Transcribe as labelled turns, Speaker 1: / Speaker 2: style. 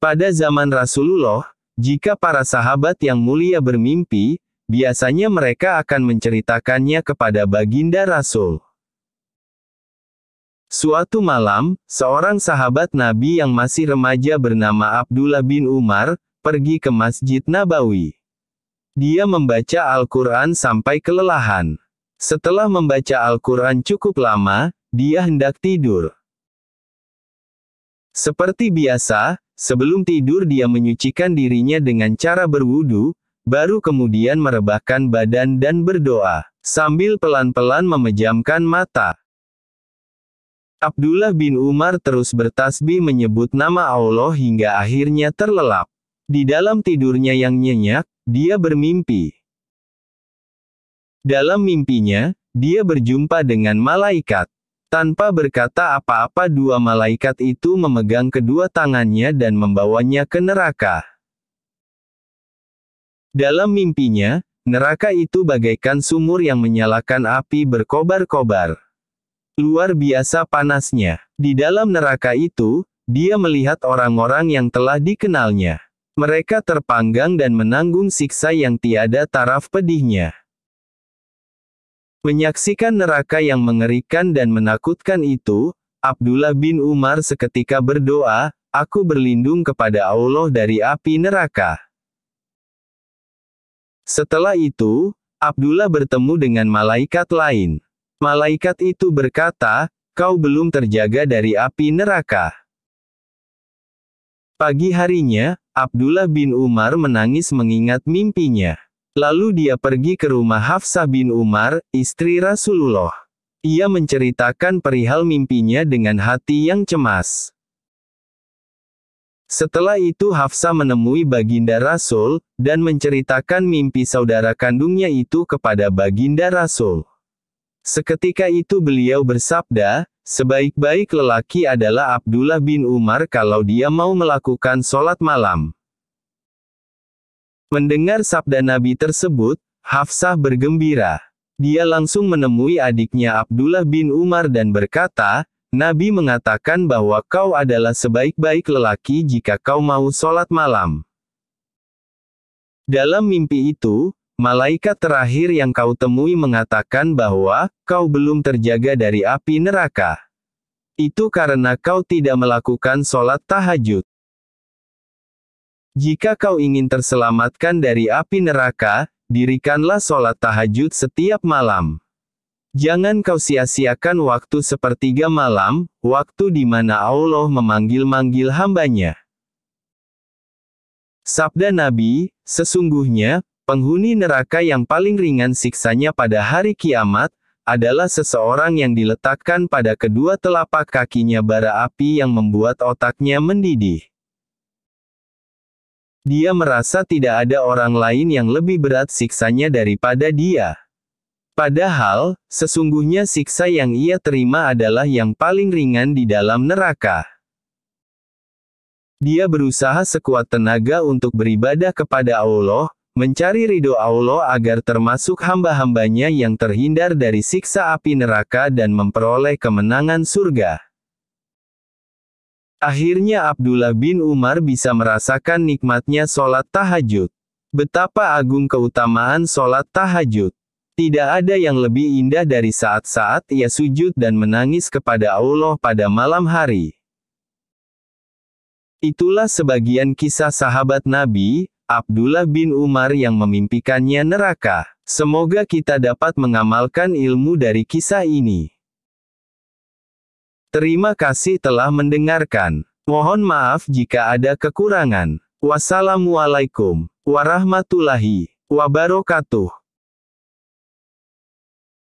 Speaker 1: Pada zaman Rasulullah, jika para sahabat yang mulia bermimpi, biasanya mereka akan menceritakannya kepada baginda Rasul. Suatu malam, seorang sahabat Nabi yang masih remaja bernama Abdullah bin Umar, pergi ke Masjid Nabawi. Dia membaca Al-Quran sampai kelelahan. Setelah membaca Al-Quran cukup lama, dia hendak tidur. Seperti biasa, sebelum tidur dia menyucikan dirinya dengan cara berwudu, baru kemudian merebahkan badan dan berdoa, sambil pelan-pelan memejamkan mata. Abdullah bin Umar terus bertasbih menyebut nama Allah hingga akhirnya terlelap. Di dalam tidurnya yang nyenyak, dia bermimpi. Dalam mimpinya, dia berjumpa dengan malaikat. Tanpa berkata apa-apa dua malaikat itu memegang kedua tangannya dan membawanya ke neraka. Dalam mimpinya, neraka itu bagaikan sumur yang menyalakan api berkobar-kobar. Luar biasa panasnya. Di dalam neraka itu, dia melihat orang-orang yang telah dikenalnya. Mereka terpanggang dan menanggung siksa yang tiada taraf pedihnya. Menyaksikan neraka yang mengerikan dan menakutkan itu, Abdullah bin Umar seketika berdoa, "Aku berlindung kepada Allah dari api neraka." Setelah itu, Abdullah bertemu dengan malaikat lain. Malaikat itu berkata, "Kau belum terjaga dari api neraka." Pagi harinya, Abdullah bin Umar menangis mengingat mimpinya. Lalu dia pergi ke rumah Hafsah bin Umar, istri Rasulullah. Ia menceritakan perihal mimpinya dengan hati yang cemas. Setelah itu Hafsah menemui baginda Rasul, dan menceritakan mimpi saudara kandungnya itu kepada baginda Rasul. Seketika itu beliau bersabda, "Sebaik-baik lelaki adalah Abdullah bin Umar kalau dia mau melakukan sholat malam." Mendengar sabda Nabi tersebut, Hafsah bergembira. Dia langsung menemui adiknya Abdullah bin Umar dan berkata, "Nabi mengatakan bahwa kau adalah sebaik-baik lelaki jika kau mau sholat malam. Dalam mimpi itu, malaikat terakhir yang kau temui mengatakan bahwa kau belum terjaga dari api neraka. Itu karena kau tidak melakukan sholat tahajud. Jika kau ingin terselamatkan dari api neraka, dirikanlah sholat tahajud setiap malam. Jangan kau sia-siakan waktu sepertiga malam, waktu di mana Allah memanggil-manggil hambanya." Sabda Nabi, "Sesungguhnya, penghuni neraka yang paling ringan siksanya pada hari kiamat, adalah seseorang yang diletakkan pada kedua telapak kakinya bara api yang membuat otaknya mendidih. Dia merasa tidak ada orang lain yang lebih berat siksanya daripada dia. Padahal, sesungguhnya siksa yang ia terima adalah yang paling ringan di dalam neraka. Dia berusaha sekuat tenaga untuk beribadah kepada Allah, mencari ridho Allah agar termasuk hamba-hambanya yang terhindar dari siksa api neraka dan memperoleh kemenangan surga." Akhirnya Abdullah bin Umar bisa merasakan nikmatnya sholat tahajud. Betapa agung keutamaan sholat tahajud. Tidak ada yang lebih indah dari saat-saat ia sujud dan menangis kepada Allah pada malam hari. Itulah sebagian kisah sahabat Nabi, Abdullah bin Umar yang memimpikannya neraka. Semoga kita dapat mengamalkan ilmu dari kisah ini. Terima kasih telah mendengarkan. Mohon maaf jika ada kekurangan. Wassalamualaikum warahmatullahi wabarakatuh.